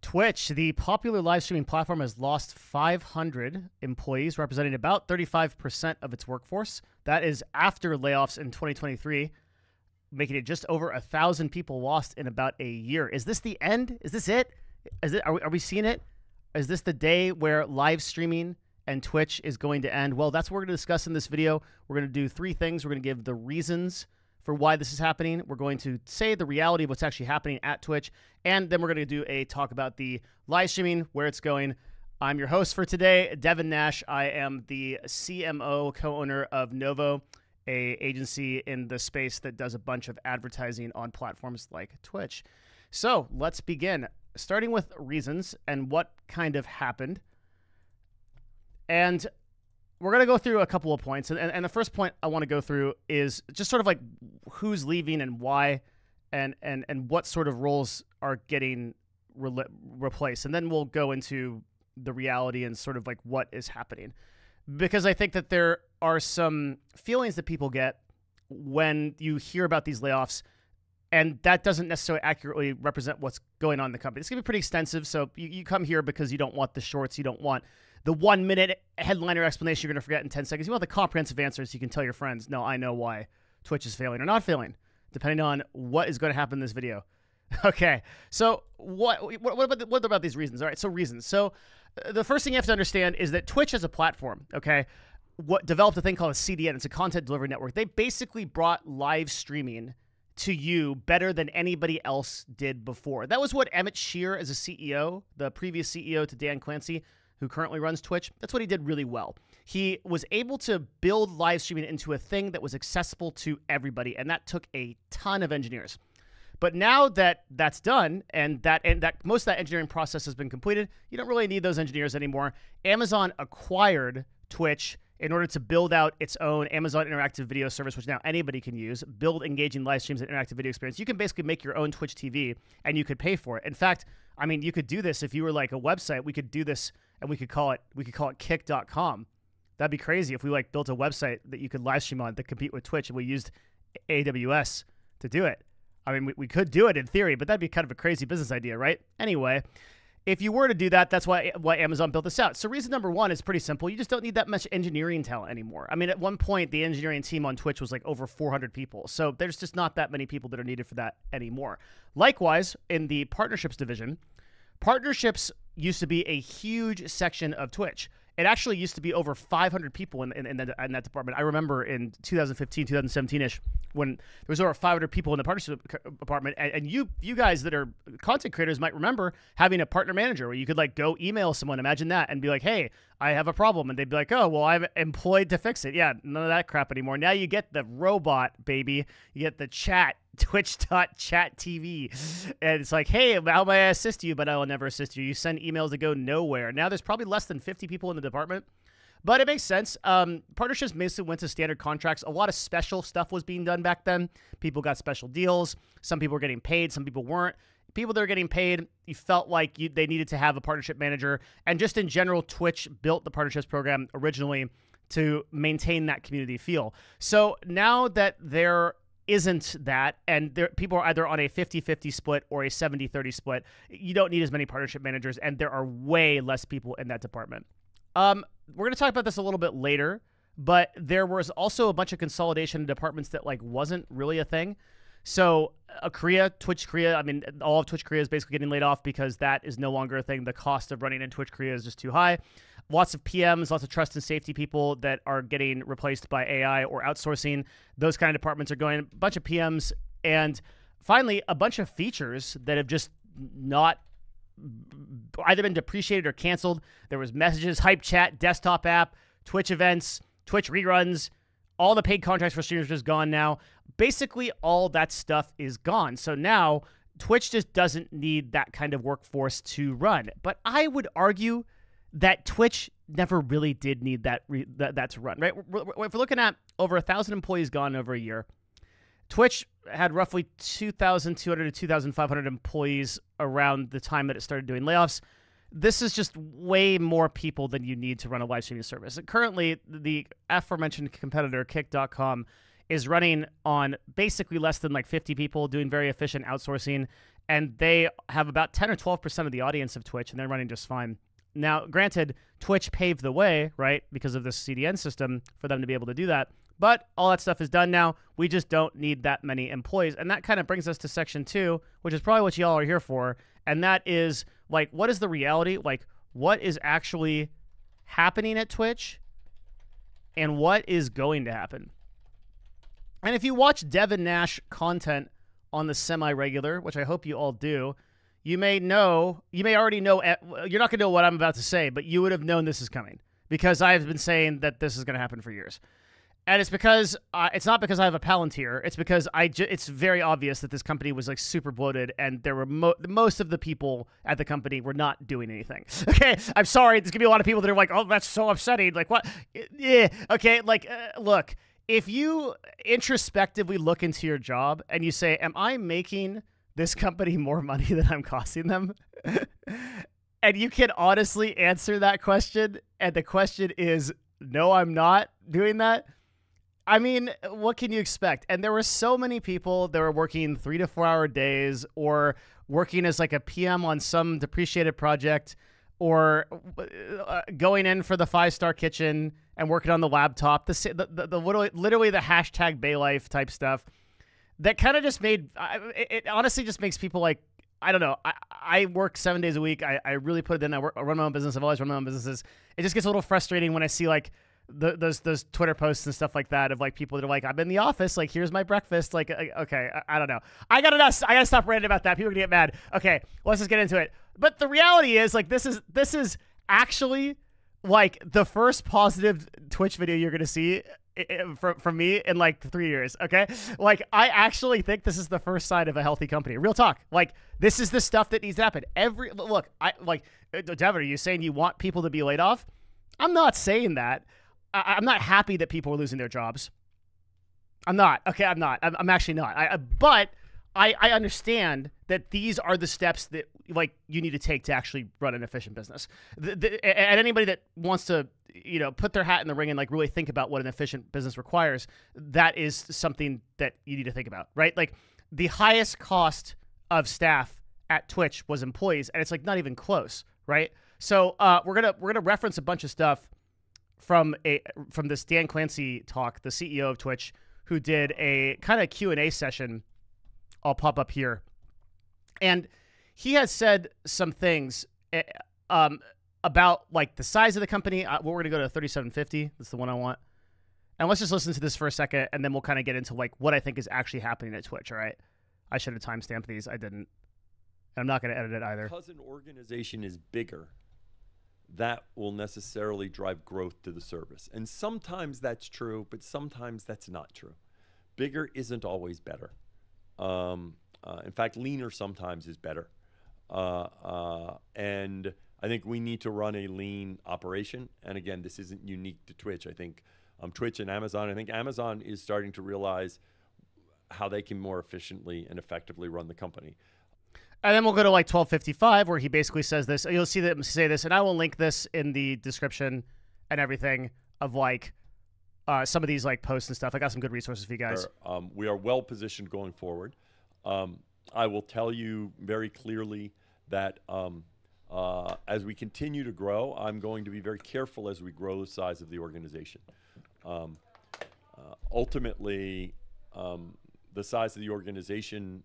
Twitch, the popular live streaming platform, has lost 500 employees, representing about 35% of its workforce. That is after layoffs in 2023, making it just over 1,000 people lost in about a year. Is this the end? Is this it? Are we seeing it? Is this the day where live streaming and Twitch is going to end? Well, that's what we're going to discuss in this video. We're going to do three things. We're going to give the reasons for why this is happening. We're going to say the reality of what's actually happening at Twitch, and then we're going to do a talk about the live streaming, where it's going. I'm your host for today, Devin Nash. I am the CMO, co-owner of Novo, a agency in the space that does a bunch of advertising on platforms like Twitch. So let's begin, starting with reasons and what kind of happened. And we're going to go through a couple of points. And the first point I want to go through is just sort of like who's leaving and why, and what sort of roles are getting replaced. And then we'll go into the reality and sort of like what is happening. Because I think that there are some feelings that people get when you hear about these layoffs, and that doesn't necessarily accurately represent what's going on in the company. It's going to be pretty extensive. So you come here because you don't want the shorts. You don't want the 1 minute headliner explanation you're going to forget in 10 seconds. You want the comprehensive answers so you can tell your friends, no, I know why Twitch is failing or not failing, depending on what is going to happen in this video. Okay, so what about these reasons? All right, so reasons. So the first thing you have to understand is that Twitch as a platform, okay, developed a thing called a CDN. It's a content delivery network. They basically brought live streaming to you better than anybody else did before. That was what Emmett Shear, as a CEO, the previous CEO to Dan Clancy, who currently runs Twitch, that's what he did really well. He was able to build live streaming into a thing that was accessible to everybody, and that took a ton of engineers. But now that that's done, and that most of that engineering process has been completed, you don't really need those engineers anymore. Amazon acquired Twitch in order to build out its own Amazon Interactive Video service, which now anybody can use, build engaging live streams and interactive video experience. You can basically make your own Twitch TV, and you could pay for it. In fact, I mean, you could do this if you were like a website. We could do this, and we could call it kick.com. That'd be crazy if we like built a website that you could live stream on to compete with Twitch, and we used AWS to do it. I mean, we could do it in theory, but that'd be kind of a crazy business idea, right? Anyway, if you were to do that, that's why Amazon built this out. So reason number one is pretty simple. You just don't need that much engineering talent anymore. I mean, at one point, the engineering team on Twitch was like over 400 people. So there's just not that many people that are needed for that anymore. Likewise, in the partnerships division, partnerships used to be a huge section of Twitch. It actually used to be over 500 people in that department. I remember in 2015, 2017-ish, when there was over 500 people in the partnership department. And you guys that are content creators might remember having a partner manager where you could like go email someone, imagine that, and be like, hey, I have a problem. And they'd be like, oh, well, I'm employed to fix it. Yeah, none of that crap anymore. Now you get the robot, baby. You get the chat, twitch.chat.tv. And it's like, hey, how may I assist you? But I will never assist you. You send emails that go nowhere. Now there's probably less than 50 people in the department. But it makes sense. Partnerships basically went to standard contracts. A lot of special stuff was being done back then. People got special deals. Some people were getting paid. Some people weren't. People that are getting paid, you felt like they needed to have a partnership manager. And just in general, Twitch built the partnerships program originally to maintain that community feel. So now that there isn't that, and people are either on a 50-50 split or a 70-30 split, you don't need as many partnership managers, and there are way less people in that department. We're going to talk about this a little bit later, but there was also a bunch of consolidation in departments that like wasn't really a thing. So Twitch Korea, I mean, all of Twitch Korea is basically getting laid off because that is no longer a thing. The cost of running in Twitch Korea is just too high. Lots of PMs, lots of trust and safety people that are getting replaced by AI or outsourcing. Those kind of departments are going. A bunch of PMs. And finally, a bunch of features that have just not either been depreciated or canceled. There was messages, hype chat, desktop app, Twitch events, Twitch reruns. All the paid contracts for streamers are just gone now. Basically, all that stuff is gone. So now Twitch just doesn't need that kind of workforce to run. But I would argue that Twitch never really did need that to run, right? If we're looking at over 1,000 employees gone over a year, Twitch had roughly 2,200 to 2,500 employees around the time that it started doing layoffs. This is just way more people than you need to run a live streaming service. Currently, the aforementioned competitor, kick.com, is running on basically less than like 50 people, doing very efficient outsourcing. and they have about 10 or 12% of the audience of Twitch, and they're running just fine. Now, granted, Twitch paved the way, right, because of this CDN system for them to be able to do that. But all that stuff is done now. We just don't need that many employees. And that kind of brings us to section 2, which is probably what y'all are here for. And that is, like, what is the reality? Like, what is actually happening at Twitch and what is going to happen? And if you watch Devin Nash content on the semi-regular, which I hope you all do, you may already know, you're not going to know what I'm about to say, but you would have known this is coming because I've been saying that this is going to happen for years. And it's because, it's not because I have a Palantir. It's because it's very obvious that this company was like super bloated and there were most of the people at the company were not doing anything. Okay, I'm sorry. There's going to be a lot of people that are like, oh, that's so upsetting. Like, what? Yeah, okay, like, look, if you introspectively look into your job and you say, am I making this company more money than I'm costing them? And you can honestly answer that question, and the question is, no, I'm not doing that. I mean, what can you expect? And there were so many people that were working 3 to 4 hour days or working as like a PM on some depreciated project or going in for the 5-star kitchen and working on the laptop, literally the hashtag Baylife type stuff that kind of just made, it honestly just makes people like, I don't know. I work 7 days a week. I really put it in. I run my own business. I've always run my own businesses. It just gets a little frustrating when I see like those Twitter posts and stuff like that of like people that are like, I'm in the office, like here's my breakfast. Like, okay, I don't know. I gotta stop ranting about that. People are gonna get mad. Okay, let's just get into it. But the reality is like this is actually like the first positive Twitch video you're gonna see from me in like 3 years. Okay, like I actually think this is the first sign of a healthy company. Real talk. Like this is the stuff that needs to happen. Devin, are you saying you want people to be laid off? I'm not saying that. I'm not happy that people are losing their jobs. I'm not. Okay, I'm not. I'm actually not. But I understand that these are the steps that like you need to take to actually run an efficient business. And anybody that wants to, put their hat in the ring and like really think about what an efficient business requires, that is something that you need to think about, right? Like the highest cost of staff at Twitch was employees, and it's like not even close, right? So we're gonna reference a bunch of stuff from this Dan Clancy talk, the CEO of Twitch, who did a kind of Q&A session. I'll pop up here, and he has said some things about like the size of the company. We're gonna go to 3750. That's the one I want, and let's just listen to this for a second, and then we'll kind of get into like what I think is actually happening at Twitch. All right, I should have timestamped these. I didn't. And I'm not going to edit it either. Because an organization is bigger, that will necessarily drive growth to the service. And sometimes that's true, but sometimes that's not true. Bigger isn't always better. In fact, leaner sometimes is better. And I think we need to run a lean operation. And again, this isn't unique to Twitch. I think Twitch and Amazon, I think Amazon is starting to realize how they can more efficiently and effectively run the company. And then we'll go to like 1255 where he basically says this. You'll see them say this, and I will link this in the description and everything of like some of these like posts and stuff. I got some good resources for you guys. We are well positioned going forward. I will tell you very clearly that as we continue to grow, I'm going to be very careful as we grow the size of the organization. Ultimately, the size of the organization,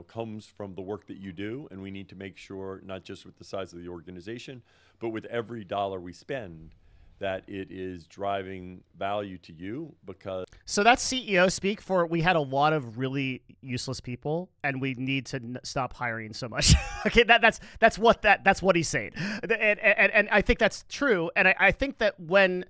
comes from the work that you do, and we need to make sure, not just with the size of the organization, but with every dollar we spend, that it is driving value to you. Because so that's CEO speak for we had a lot of really useless people, and we need to stop hiring so much. Okay, that's what he's saying, and I think that's true, and I think that when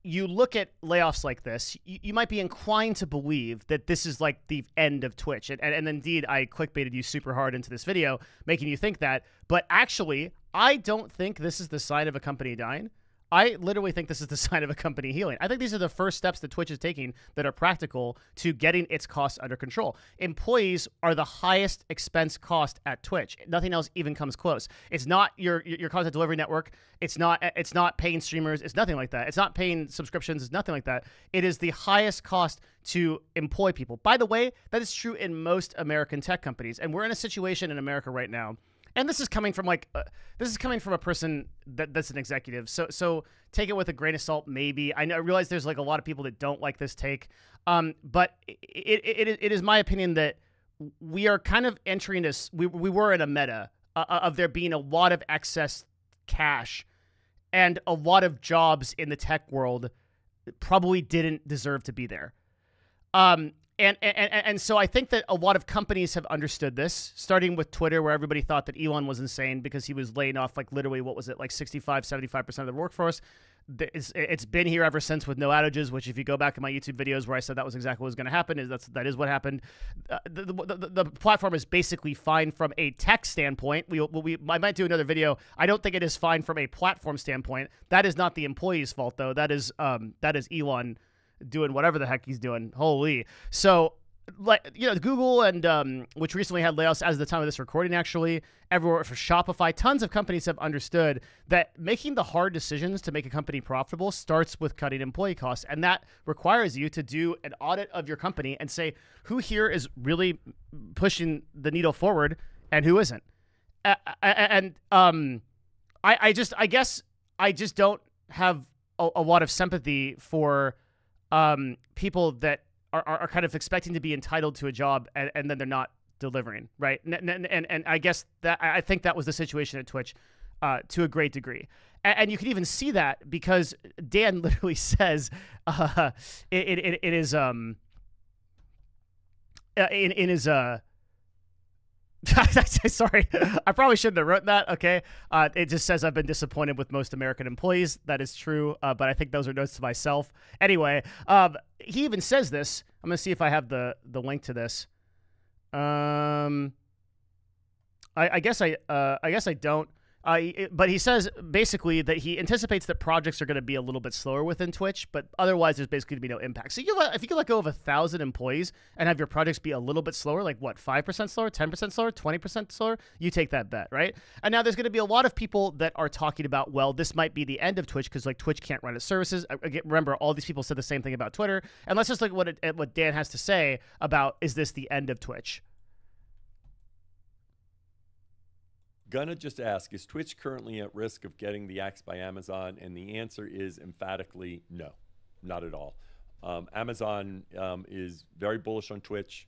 you look at layoffs like this, you might be inclined to believe that this is like the end of Twitch. And indeed, I clickbaited you super hard into this video, making you think that. But actually, I don't think this is the sign of a company dying. I literally think this is the sign of a company healing. I think these are the first steps that Twitch is taking that are practical to getting its costs under control. Employees are the highest expense cost at Twitch. Nothing else even comes close. It's not your content delivery network. It's not paying streamers. It's nothing like that. It's not paying subscriptions. It's nothing like that. It is the highest cost to employ people. By the way, that is true in most American tech companies. And we're in a situation in America right now. And this is coming from a person that's an executive. So take it with a grain of salt, maybe. I realize there's like a lot of people that don't like this take. But it is my opinion that we are kind of entering this. We were in a meta of there being a lot of excess cash and a lot of jobs in the tech world that probably didn't deserve to be there. And so I think that a lot of companies have understood this, starting with Twitter, where everybody thought that Elon was insane because he was laying off like literally, what was it, like 65, 75% of the workforce. It's been here ever since with no outages, which if you go back in my YouTube videos where I said that was exactly what was going to happen, that is what happened. The platform is basically fine from a tech standpoint. I might do another video. I don't think it is fine from a platform standpoint. That is not the employee's fault, though. That is Elon doing whatever the heck he's doing. Holy. So, like, Google and which recently had layoffs as of the time of this recording, actually, everywhere for Shopify, tons of companies have understood that making the hard decisions to make a company profitable starts with cutting employee costs. And that requires you to do an audit of your company and say who here is really pushing the needle forward and who isn't. I guess I just don't have a lot of sympathy for people that are kind of expecting to be entitled to a job and then they're not delivering, right? And I guess that I think that was the situation at Twitch to a great degree. And you can even see that because Dan literally says in his sorry, I probably shouldn't have written that. Okay, it just says I've been disappointed with most American employees. That is true, but I think those are notes to myself. Anyway, he even says this. I'm gonna see if I have the link to this. I guess I don't. But he says basically that he anticipates that projects are going to be a little bit slower within Twitch, but otherwise there's basically going to be no impact. So if you could let go of 1,000 employees and have your projects be a little bit slower, like what, 5% slower, 10% slower, 20% slower, you take that bet, right? And now there's going to be a lot of people that are talking about, well, this might be the end of Twitch because like Twitch can't run its services. Again, remember, all these people said the same thing about Twitter. And let's just look at what Dan has to say about, is this the end of Twitch? Gonna just ask, is Twitch currently at risk of getting the axe by Amazon? And the answer is emphatically no, not at all. Amazon is very bullish on Twitch.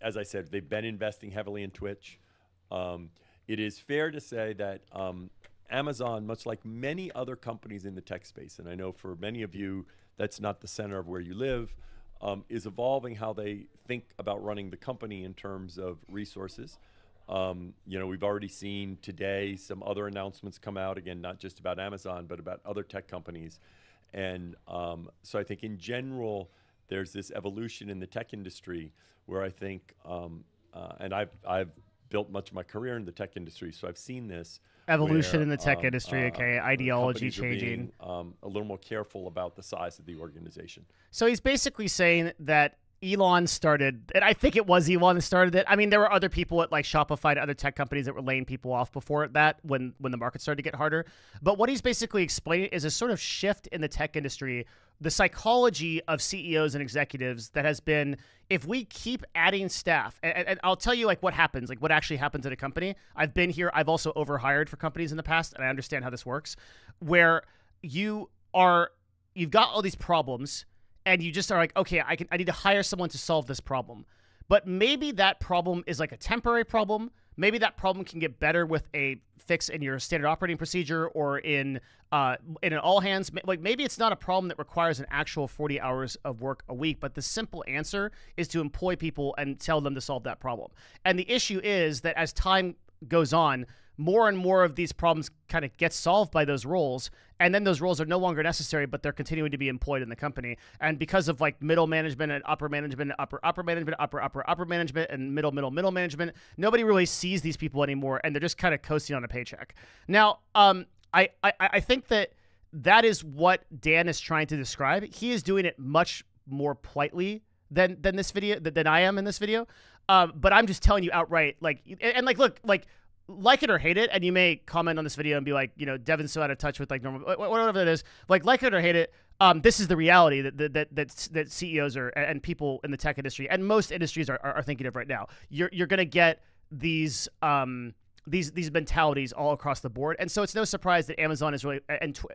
As I said, they've been investing heavily in Twitch. It is fair to say that Amazon, much like many other companies in the tech space, and I know for many of you that's not the center of where you live, is evolving how they think about running the company in terms of resources. We've already seen today some other announcements come out, again, not just about Amazon, but about other tech companies. And so I think in general, there's this evolution in the tech industry where I think, and I've built much of my career in the tech industry, so I've seen this. Evolution in the tech industry, okay, ideology changing. Being, a little more careful about the size of the organization. So he's basically saying that Elon started, and I think it was Elon that started it. I mean, there were other people at like Shopify and other tech companies that were laying people off before that when the market started to get harder. But what he's basically explaining is a sort of shift in the tech industry, the psychology of CEOs and executives that has been, if we keep adding staff, and I'll tell you like what happens, like what actually happens at a company. I've been here. I've also overhired for companies in the past, and I understand how this works, where you've got all these problems, and you just are like, okay, I need to hire someone to solve this problem. But maybe that problem is like a temporary problem. Maybe that problem can get better with a fix in your standard operating procedure or in an all hands. Like maybe it's not a problem that requires an actual 40 hours of work a week, but the simple answer is to employ people and tell them to solve that problem. And the issue is that as time goes on, more and more of these problems kind of get solved by those roles, and then those roles are no longer necessary, but they're continuing to be employed in the company. And because of like middle management and upper management, upper management, upper management, and middle management, nobody really sees these people anymore, and they're just kind of coasting on a paycheck. Now, I think that that is what Dan is trying to describe. He is doing it much more politely than this video, than I am in this video. But I'm just telling you outright, like, and like, look, like it or hate it, and you may comment on this video and be like, you know, Devin's so out of touch with like normal, whatever it is. Like it or hate it, this is the reality that CEOs are and people in the tech industry and most industries are thinking of right now. You're gonna get these mentalities all across the board, and so it's no surprise that Amazon is really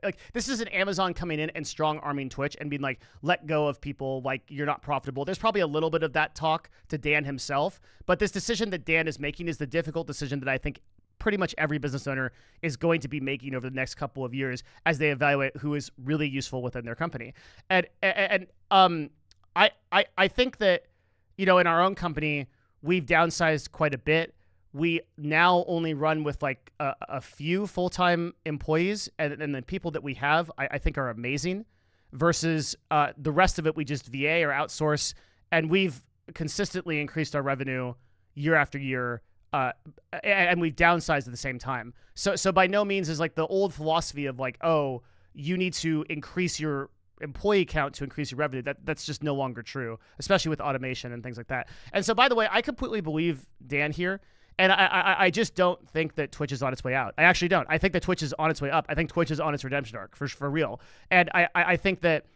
like this is an Amazon coming in and strong arming Twitch and being like, let go of people, like you're not profitable. There's probably a little bit of that talk to Dan himself, but this decision that Dan is making is the difficult decision that I think pretty much every business owner is going to be making over the next couple of years as they evaluate who is really useful within their company. And I think that, you know, in our own company we've downsized quite a bit. We now only run with like a few full-time employees, and the people that we have, I think, are amazing, versus the rest of it we just VA or outsource, and we've consistently increased our revenue year after year, and we've downsized at the same time. So by no means is like the old philosophy of like, oh, you need to increase your employee count to increase your revenue. That's just no longer true, especially with automation and things like that. And so, by the way, I completely believe Dan here. And I just don't think that Twitch is on its way out. I actually don't. I think that Twitch is on its way up. I think Twitch is on its redemption arc for real. And I think that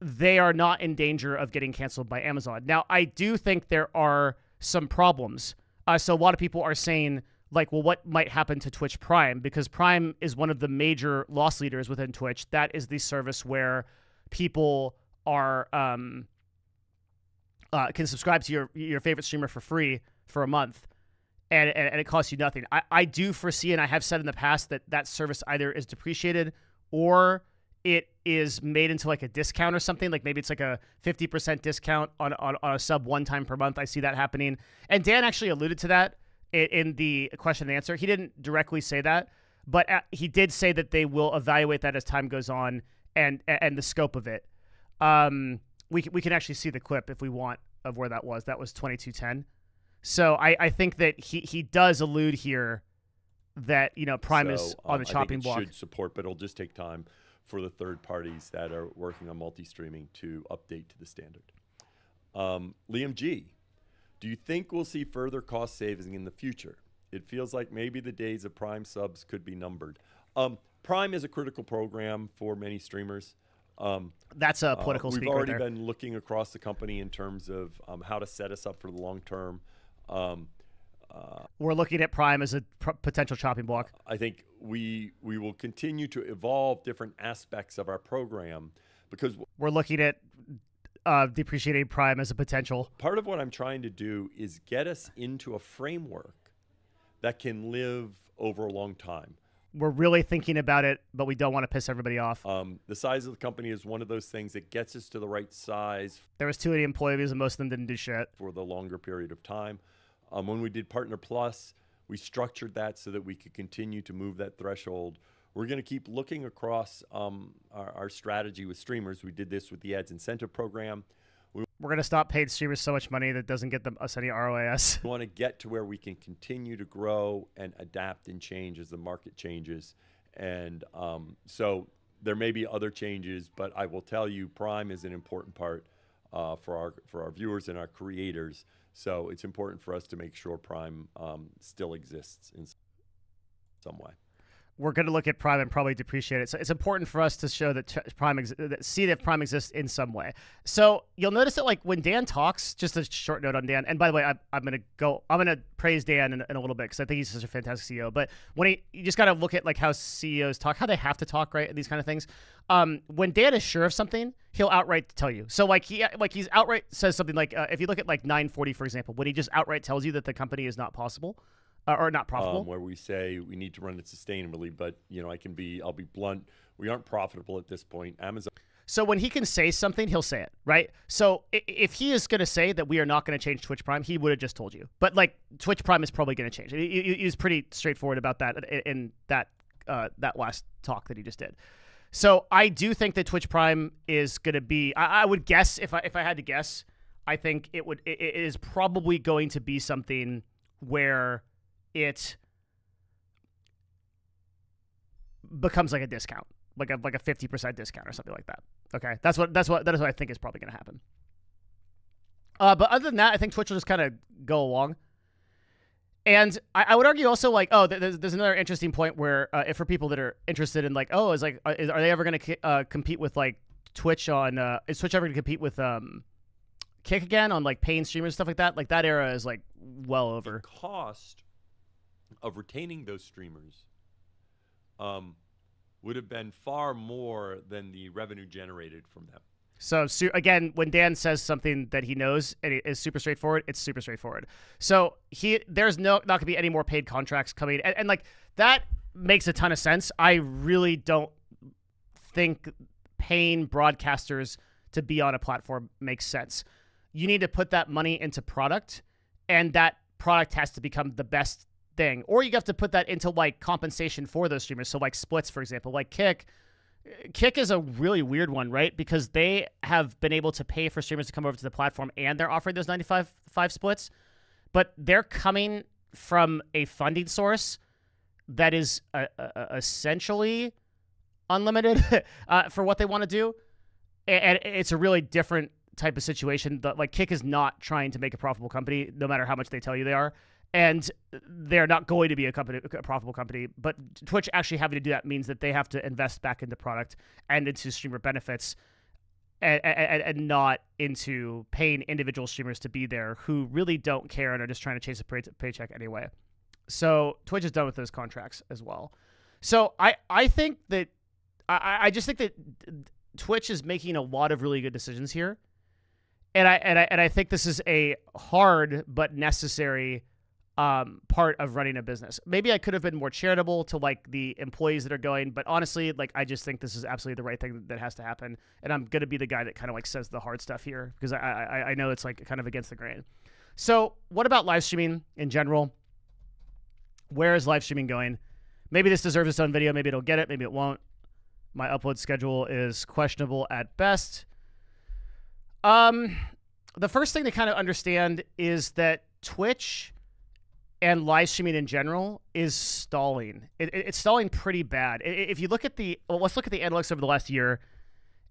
they are not in danger of getting canceled by Amazon. Now, I do think there are some problems. So a lot of people are saying, like, well, what might happen to Twitch Prime? Because Prime is one of the major loss leaders within Twitch. That is the service where people are can subscribe to your favorite streamer for free for a month, and it costs you nothing. I do foresee, and I have said in the past, that service either is depreciated or it is made into like a discount or something. Like maybe it's like a 50% discount on a sub one time per month. I see that happening. And Dan actually alluded to that in the question and answer. He didn't directly say that, but he did say that they will evaluate that as time goes on and the scope of it. We can actually see the clip if we want of where that was. That was 2210. So I think that he does allude here that, you know, Prime is on the chopping block. Should support, but it'll just take time for the third parties that are working on multi-streaming to update to the standard. Liam G, do you think we'll see further cost savings in the future? It feels like maybe the days of Prime subs could be numbered. Prime is a critical program for many streamers. That's a political speak. We've already been looking across the company in terms of how to set us up for the long term. We're looking at Prime as a potential chopping block. I think we will continue to evolve different aspects of our program because we're looking at depreciating Prime as a potential. Part of what I'm trying to do is get us into a framework that can live over a long time. We're really thinking about it, but we don't want to piss everybody off. The size of the company is one of those things that gets us to the right size. There was too many employees, and most of them didn't do shit. For the longer period of time. When we did Partner Plus, we structured that so that we could continue to move that threshold. We're going to keep looking across our strategy with streamers. We did this with the Ads Incentive Program. We're going to stop paying streamers so much money that doesn't get us any ROAS. We want to get to where we can continue to grow and adapt and change as the market changes. And so there may be other changes, but I will tell you Prime is an important part for our viewers and our creators. So it's important for us to make sure Prime still exists in some way. We're going to look at Prime and probably depreciate it. So it's important for us to show that Prime exists in some way. So you'll notice that, like, when Dan talks, just a short note on Dan. And by the way, I'm going to praise Dan in a little bit because I think he's such a fantastic CEO. But when you just got to look at like how CEOs talk, how they have to talk, right? These kind of things. When Dan is sure of something, he'll outright tell you. So he's outright says something like, if you look at like 940, for example, when he just outright tells you that the company is not possible. Or not profitable, where we say we need to run it sustainably, but you know, I'll be blunt. We aren't profitable at this point. Amazon. So when he can say something, he'll say it, right? So if he is going to say that we are not going to change Twitch Prime, he would have just told you. But like Twitch Prime is probably going to change. He's pretty straightforward about that in that last talk that he just did. So I do think that Twitch Prime is going to be. I would guess if I had to guess, I think it is probably going to be something where it becomes like a discount, like a 50% discount or something like that. Okay, that is what I think is probably going to happen. But other than that, I think Twitch will just kind of go along. And I would argue also, like, there's another interesting point where if for people that are interested in, like, are they ever going to compete with, like, Twitch on, is Twitch ever going to compete with Kick again on, like, paying streamers and stuff like that? Like, that era is, like, well over. The cost of retaining those streamers would have been far more than the revenue generated from them. So again, when Dan says something that he knows and it is super straightforward, it's super straightforward. So there's not going to be any more paid contracts coming, and like that makes a ton of sense. I really don't think paying broadcasters to be on a platform makes sense. You need to put that money into product, and that product has to become the best thing, or you have to put that into like compensation for those streamers. So like splits, for example, like Kick is a really weird one, right? Because they have been able to pay for streamers to come over to the platform, and they're offering those 95 splits, but they're coming from a funding source that is essentially unlimited for what they want to do, and it's a really different type of situation. Like Kick is not trying to make a profitable company, no matter how much they tell you they are. And they're not going to be a profitable company, but Twitch actually having to do that means that they have to invest back into product and into streamer benefits, and not into paying individual streamers to be there who really don't care and are just trying to chase a paycheck anyway. So Twitch is done with those contracts as well. So I think that I just think that Twitch is making a lot of really good decisions here, and I think this is a hard but necessary part of running a business. Maybe I could have been more charitable to like the employees that are going, but honestly, like I just think this is absolutely the right thing that has to happen. And I'm going to be the guy that kind of like says the hard stuff here because I know it's like kind of against the grain. So what about live streaming in general? Where is live streaming going? Maybe this deserves its own video. Maybe it'll get it. Maybe it won't. My upload schedule is questionable at best. The first thing to kind of understand is that Twitch and live streaming in general is stalling. It's stalling pretty bad. If you look at let's look at the analytics over the last year,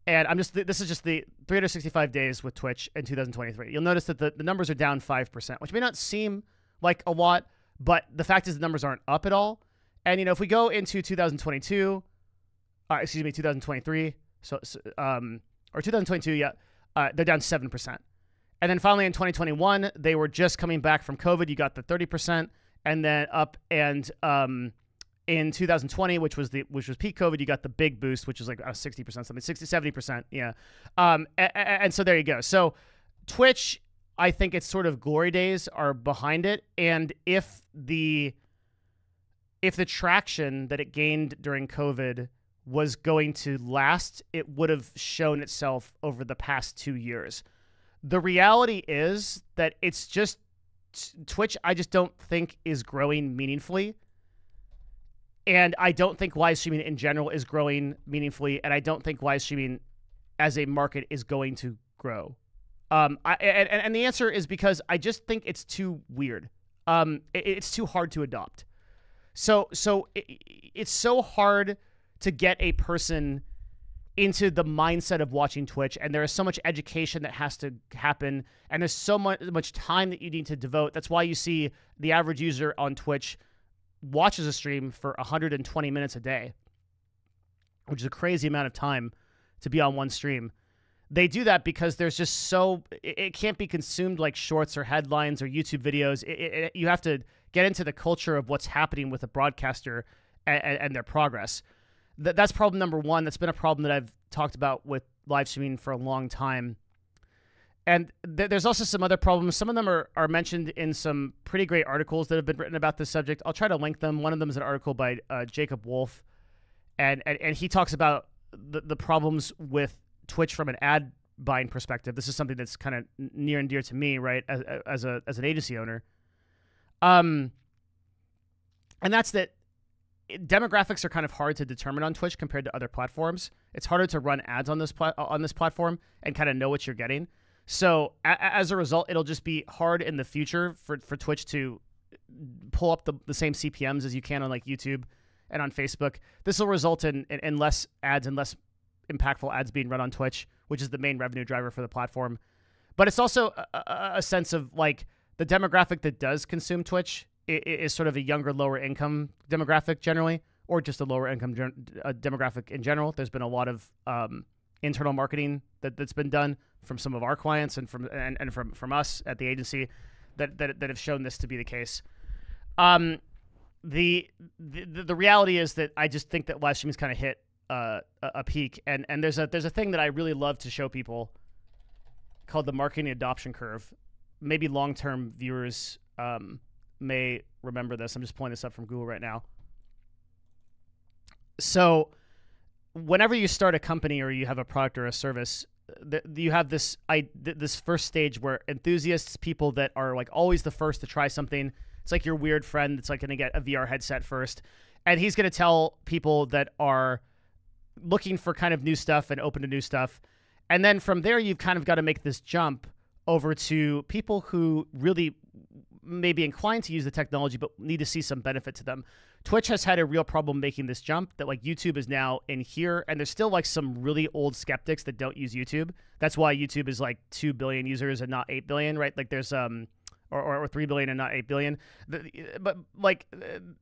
and this is just the 365 days with Twitch in 2023. You'll notice that the numbers are down 5%, which may not seem like a lot, but the fact is the numbers aren't up at all. And if we go into 2022, 2023, or 2022, yeah, they're down 7%. And then finally in 2021, they were just coming back from COVID. You got the 30%, and then up, and in 2020, which was peak COVID, you got the big boost, which is like 60% something, 60, 70%, yeah. And so there you go. So Twitch, I think its sort of glory days are behind it, and if the traction that it gained during COVID was going to last, it would have shown itself over the past 2 years. The reality is that it's just Twitch, I just don't think is growing meaningfully. And I don't think live streaming in general is growing meaningfully. And I don't think live streaming as a market is going to grow. And the answer is because I just think it's too weird. It's too hard to adopt. So it's so hard to get a person into the mindset of watching Twitch, and there is so much education that has to happen, and there's so much time that you need to devote. That's why you see the average user on Twitch watches a stream for 120 minutes a day, which is a crazy amount of time to be on one stream. They do that because there's just it can't be consumed like shorts or headlines or YouTube videos. You have to get into the culture of what's happening with a broadcaster and their progress. That's problem number one. That's been a problem that I've talked about with live streaming for a long time. And there's also some other problems. Some of them are mentioned in some pretty great articles that have been written about this subject. I'll try to link them. One of them is an article by Jacob Wolf. And he talks about the problems with Twitch from an ad buying perspective. This is something that's kind of near and dear to me, right, as an agency owner. And that's that demographics are kind of hard to determine on Twitch compared to other platforms. It's harder to run ads on this platform and kind of know what you're getting. So as a result, it'll just be hard in the future for Twitch to pull up the same CPMs as you can on like YouTube and on Facebook. This will result in less ads and less impactful ads being run on Twitch, which is the main revenue driver for the platform. But it's also a sense of like the demographic that does consume Twitch is sort of a younger, lower income demographic generally, or just a lower income demographic in general. There's been a lot of internal marketing that's been done from some of our clients and from us at the agency that have shown this to be the case. The reality is that I just think that live streaming's kind of hit a peak, and there's a thing that I really love to show people called the marketing adoption curve. Maybe long-term viewers may remember this. I'm just pulling this up from Google right now. So whenever you start a company or you have a product or a service, you have this first stage where enthusiasts, people that are like always the first to try something, it's like your weird friend that's like going to get a VR headset first, and he's going to tell people that are looking for kind of new stuff and open to new stuff. And then from there, you've kind of got to make this jump over to people who really may be inclined to use the technology but need to see some benefit to them. Twitch has had a real problem making this jump, that like YouTube is now in here, and there's still like some really old skeptics that don't use YouTube. That's why YouTube is like 2 billion users and not 8 billion, right? Like there's or 3 billion and not 8 billion. But like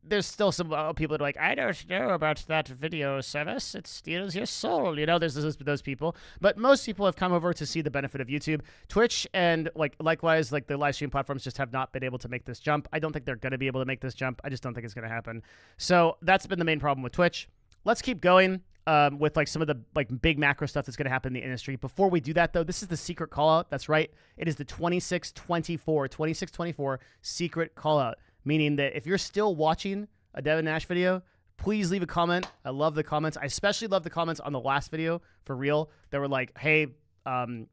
there's still some people that are like, I don't know about that video service. It steals your soul. You know, there's those people. But most people have come over to see the benefit of YouTube. Twitch and like likewise, like the live stream platforms just have not been able to make this jump. I don't think they're going to be able to make this jump. I just don't think it's going to happen. So that's been the main problem with Twitch. Let's keep going. With like some of the like big macro stuff that's going to happen in the industry. Before we do that, though, this is the secret call out. That's right. It is the 2624 secret call out, meaning that if you're still watching a Devin Nash video, please leave a comment. I love the comments. I especially love the comments on the last video, for real. They were like, hey,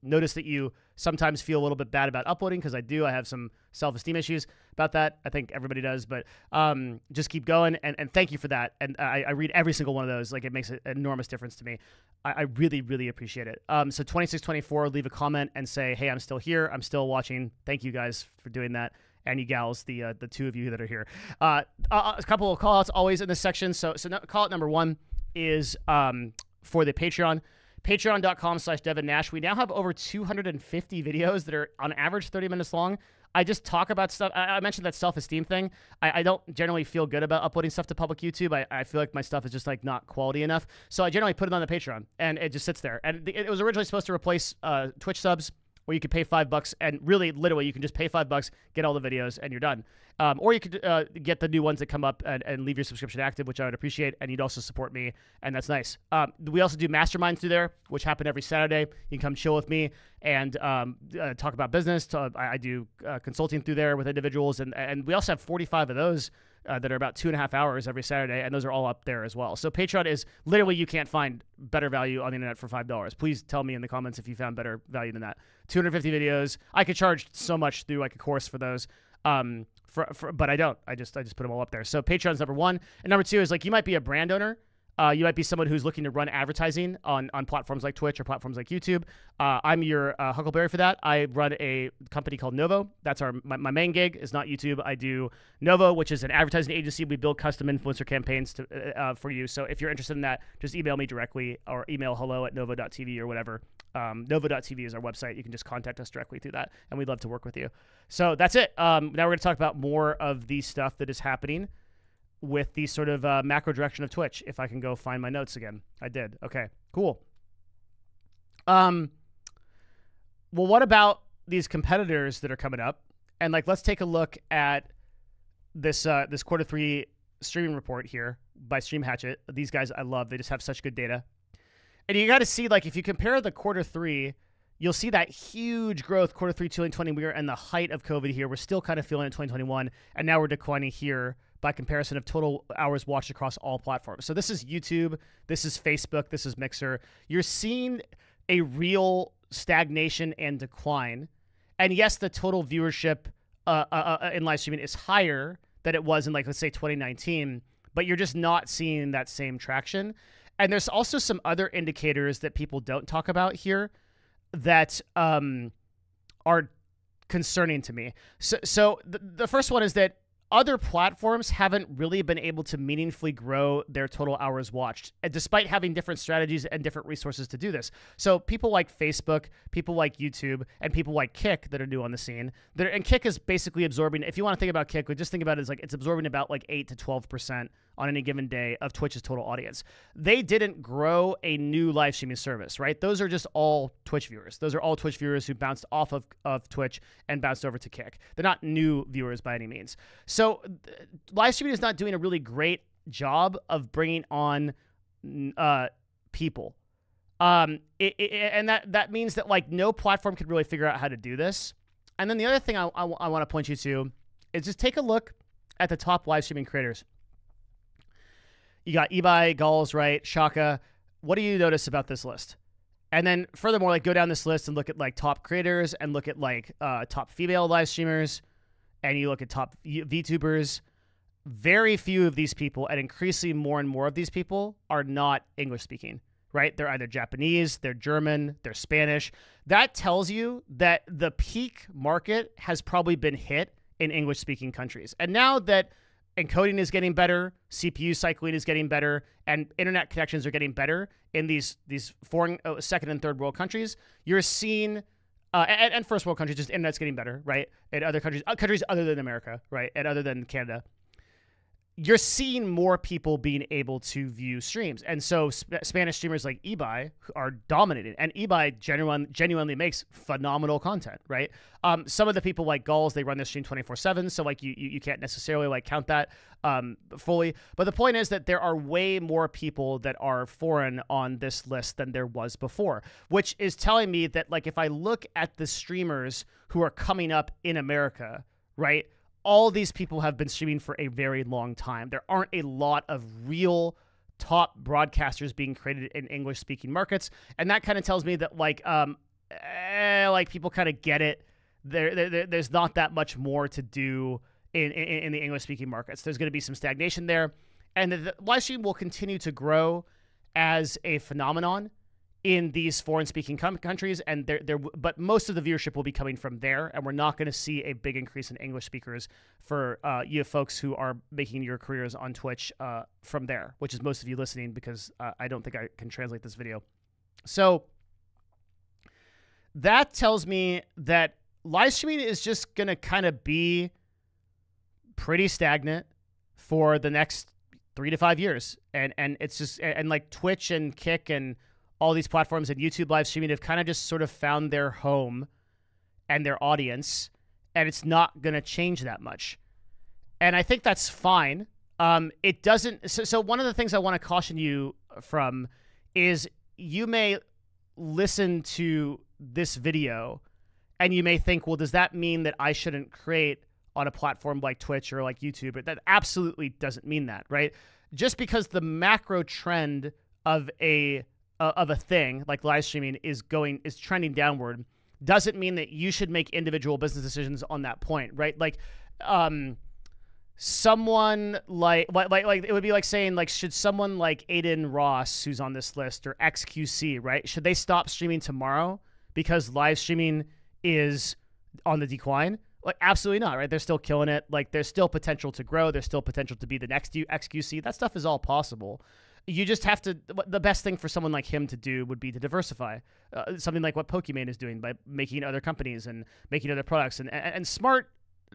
notice that you sometimes feel a little bit bad about uploading, because I do. I have some self-esteem issues about that. I think everybody does, but just keep going, and thank you for that. And I read every single one of those. Like, it makes an enormous difference to me. I really, really appreciate it. So 2624, leave a comment and say, hey, I'm still here. I'm still watching. Thank you guys for doing that. And you gals, the two of you that are here. A couple of call outs always in this section. So call out number one is for the Patreon. Patreon.com/Devin Nash. We now have over 250 videos that are on average 30 minutes long. I just talk about stuff. I mentioned that self-esteem thing. I don't generally feel good about uploading stuff to public YouTube. I feel like my stuff is just like not quality enough. So I generally put it on the Patreon, and it just sits there. And it was originally supposed to replace Twitch subs, where you could pay $5, and really, literally, you can just pay $5, get all the videos, and you're done. Or you could get the new ones that come up and leave your subscription active, which I would appreciate, and you'd also support me, and that's nice. We also do masterminds through there, which happen every Saturday. You can come chill with me and talk about business. I do consulting through there with individuals, and we also have 45 of those that are about 2.5 hours every Saturday, and those are all up there as well. So Patreon is literally, you can't find better value on the internet for $5. Please tell me in the comments if you found better value than that. 250 videos. I could charge so much through like a course for those, but I don't. I just put them all up there. So Patreon's number one, and number two is like, you might be a brand owner. You might be someone who's looking to run advertising on platforms like Twitch or platforms like YouTube. I'm your huckleberry for that. I run a company called Novo. That's my main gig is not YouTube. I do Novo, which is an advertising agency. We build custom influencer campaigns for you. So if you're interested in that, just email me directly or email hello@novo.tv or whatever. Novo.tv is our website. You can just contact us directly through that, and we'd love to work with you. So that's it. Now we're going to talk about more of the stuff that is happening with the sort of macro direction of Twitch. If I can go find my notes again. I did. Okay, cool. Well, what about these competitors that are coming up? And like, let's take a look at this this Q3 streaming report here by Stream Hatchet. These guys I love. They just have such good data. And you got to see, like, if you compare the Q3, you'll see that huge growth, Q3 2020. We were in the height of COVID here. We're still kind of feeling it in 2021. And now we're declining here by comparison of total hours watched across all platforms. So this is YouTube, this is Facebook, this is Mixer. You're seeing a real stagnation and decline. And yes, the total viewership in live streaming is higher than it was in, like, let's say 2019, but you're just not seeing that same traction. And there's also some other indicators that people don't talk about here that are concerning to me. So the first one is that other platforms haven't really been able to meaningfully grow their total hours watched, despite having different strategies and different resources to do this. So people like Facebook, people like YouTube, and people like Kick that are new on the scene. And Kick is basically absorbing, if you want to think about Kick, just think about it as like it's absorbing about like 8 to 12% on any given day of Twitch's total audience. They didn't grow a new live streaming service, right? Those are just all Twitch viewers. Those are all Twitch viewers who bounced off of Twitch and bounced over to Kick. They're not new viewers by any means. So live streaming is not doing a really great job of bringing on people. And that means that like no platform could really figure out how to do this. And then the other thing I want to point you to is just take a look at the top live streaming creators. You got Ibai, Gauls, right? Shaka. What do you notice about this list? And then furthermore, like go down this list and look at like top creators and look at like top female live streamers, and you look at top VTubers. Very few of these people, and increasingly more and more of these people, are not English speaking, right? They're either Japanese, they're German, they're Spanish. That tells you that the peak market has probably been hit in English speaking countries. And now that encoding is getting better, CPU cycling is getting better, and internet connections are getting better in these foreign, second and third world countries, you're seeing, and first world countries, just internet's getting better, right? In other countries other than America, right? And other than Canada, you're seeing more people being able to view streams. And so Spanish streamers like Ibai are dominating. And Ibai genuinely makes phenomenal content, right? Some of the people like Gauls, they run their stream 24/7. So like you can't necessarily like count that fully. But the point is that there are way more people that are foreign on this list than there was before, which is telling me that like if I look at the streamers who are coming up in America, right? All these people have been streaming for a very long time. There aren't a lot of real top broadcasters being created in English-speaking markets, and that kind of tells me that like people kind of get it. There's not that much more to do in the English-speaking markets. There's going to be some stagnation there, and the live stream will continue to grow as a phenomenon in these foreign-speaking countries, and but most of the viewership will be coming from there, and we're not going to see a big increase in English speakers for you folks who are making your careers on Twitch from there, which is most of you listening, because I don't think I can translate this video. So that tells me that live streaming is just going to kind of be pretty stagnant for the next 3 to 5 years, and it's just and like Twitch and Kick and all these platforms and YouTube live streaming have kind of just sort of found their home and their audience, and it's not going to change that much. And I think that's fine. It doesn't. So one of the things I want to caution you from is you may listen to this video and you may think, well, does that mean that I shouldn't create on a platform like Twitch or like YouTube? But that absolutely doesn't mean that, right? Just because the macro trend of a thing like live streaming is trending downward doesn't mean that you should make individual business decisions on that point, right? Like someone like it would be like saying like, should someone like Aiden Ross, who's on this list, or XQC, right? Should they stop streaming tomorrow because live streaming is on the decline? Like, absolutely not, right? They're still killing it. Like, there's still potential to grow. There's still potential to be the next XQC. That stuff is all possible. You just have to, the best thing for someone like him to do would be to diversify. Something like what Pokimane is doing by making other companies and making other products. And smart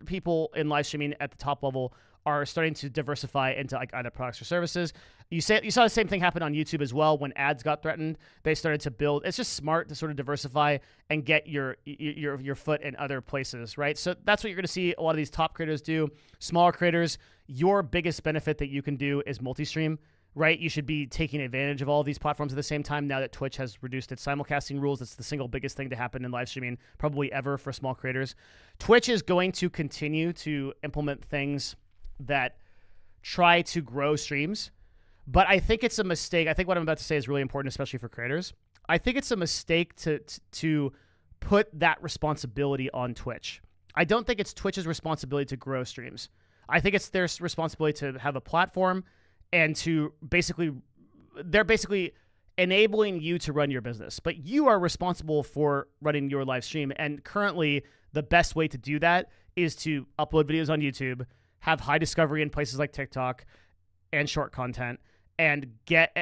people in live streaming at the top level are starting to diversify into like either products or services. You saw the same thing happen on YouTube as well when ads got threatened. They started to build. It's just smart to sort of diversify and get your foot in other places, right? So that's what you're going to see a lot of these top creators do. Smaller creators, your biggest benefit that you can do is multi-stream, right? You should be taking advantage of all of these platforms at the same time. Now that Twitch has reduced its simulcasting rules, it's the single biggest thing to happen in live streaming probably ever for small creators. Twitch is going to continue to implement things that try to grow streams, but I think it's a mistake. I think what I'm about to say is really important, especially for creators. I think it's a mistake to put that responsibility on Twitch. I don't think it's Twitch's responsibility to grow streams. I think it's their responsibility to have a platform and they're basically enabling you to run your business, but you are responsible for running your live stream. And currently the best way to do that is to upload videos on YouTube, have high discovery in places like TikTok and short content, and get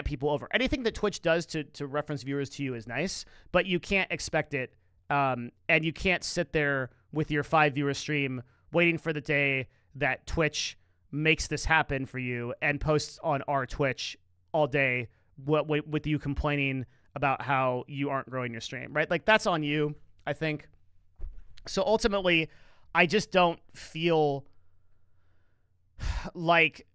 people over. Anything that Twitch does to reference viewers to you is nice, but you can't expect it, and you can't sit there with your 5-viewer stream waiting for the day that Twitch makes this happen for you and posts on our Twitch all day with you complaining about how you aren't growing your stream, right? Like, that's on you, I think. So ultimately, I just don't feel like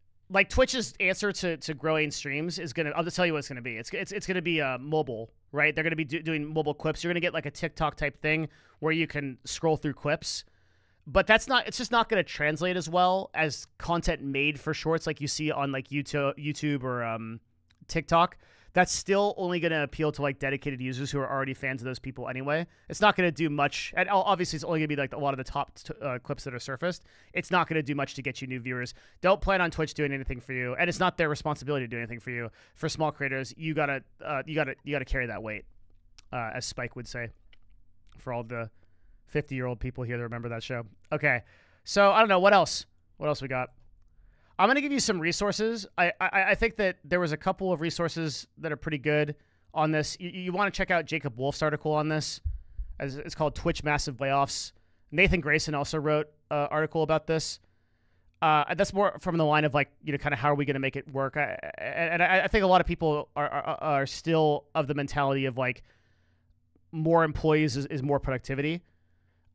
Twitch's answer to growing streams is gonna. I'll just tell you what it's gonna be. It's gonna be mobile, right? They're gonna be doing mobile clips. You're gonna get like a TikTok type thing where you can scroll through clips, but that's not. It's just not gonna translate as well as content made for shorts like you see on like YouTube or TikTok. That's still only going to appeal to like dedicated users who are already fans of those people anyway. It's not going to do much. And obviously, it's only going to be like a lot of the top clips that are surfaced. It's not going to do much to get you new viewers. Don't plan on Twitch doing anything for you, and it's not their responsibility to do anything for you. For small creators, you gotta carry that weight, as Spike would say. For all the 50-year-old people here that remember that show. Okay, so I don't know what else. What else we got? I'm going to give you some resources. I think that there was a couple of resources that are pretty good on this. You want to check out Jacob Wolf's article on this. It's called Twitch Massive Layoffs. Nathan Grayson also wrote an article about this. That's more from the line of like, kind of how are we going to make it work? I think a lot of people are still of the mentality of like more employees is more productivity.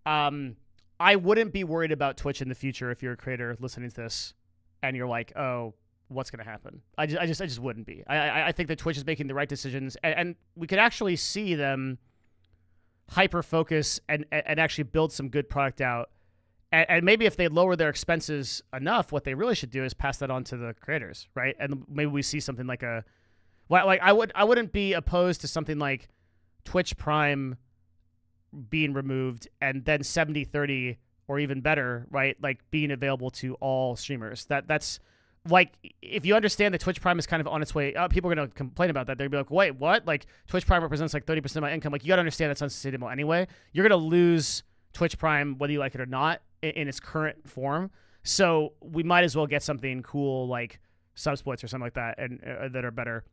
I wouldn't be worried about Twitch in the future if you're a creator listening to this. And you're like, oh, what's going to happen? I just wouldn't be. I think that Twitch is making the right decisions, and we could actually see them hyper focus and actually build some good product out. And maybe if they lower their expenses enough, what they really should do is pass that on to the creators, right? And maybe we see something like I wouldn't be opposed to something like Twitch Prime being removed and then 70/30. Or even better, right? Like being available to all streamers. That's like, if you understand that Twitch Prime is kind of on its way up, people are going to complain about that. They're going to be like, wait, what? Like Twitch Prime represents like 30% of my income. Like, you got to understand that's unsustainable anyway. You're going to lose Twitch Prime whether you like it or not in its current form. So we might as well get something cool like subsplits or something like that and that are better.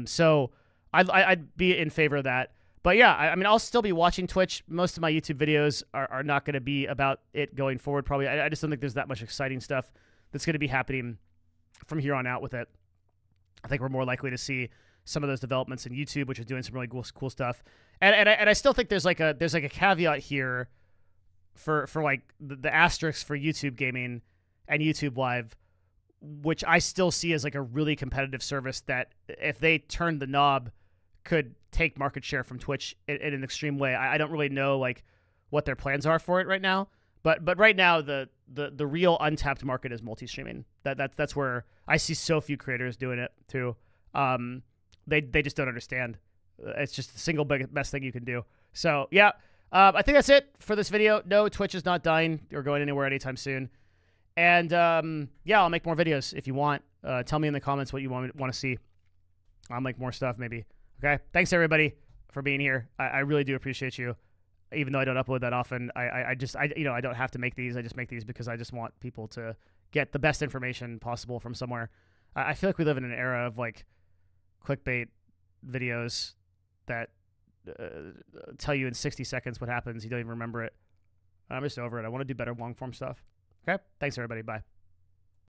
So I'd be in favor of that. But yeah, I mean, I'll still be watching Twitch. Most of my YouTube videos are not going to be about it going forward, probably. I just don't think there's that much exciting stuff that's going to be happening from here on out with it. I think we're more likely to see some of those developments in YouTube, which is doing some really cool stuff. And I still think there's like a caveat here for like the asterisks for YouTube gaming and YouTube Live, which I still see as like a really competitive service that if they turn the knob could take market share from Twitch in an extreme way. I don't really know like what their plans are for it right now, but right now the real untapped market is multi-streaming. That's where I see so few creators doing it too. They just don't understand. It's just the single best thing you can do. So yeah, I think that's it for this video. No, Twitch is not dying or going anywhere anytime soon. And yeah, I'll make more videos if you want. Tell me in the comments what you want to see. I'll make more stuff maybe. Okay, thanks everybody for being here. I really do appreciate you. Even though I don't upload that often, I don't have to make these. I just make these because I just want people to get the best information possible from somewhere. I feel like we live in an era of like clickbait videos that tell you in 60 seconds what happens. You don't even remember it. I'm just over it. I want to do better long form stuff. Okay, thanks everybody. Bye.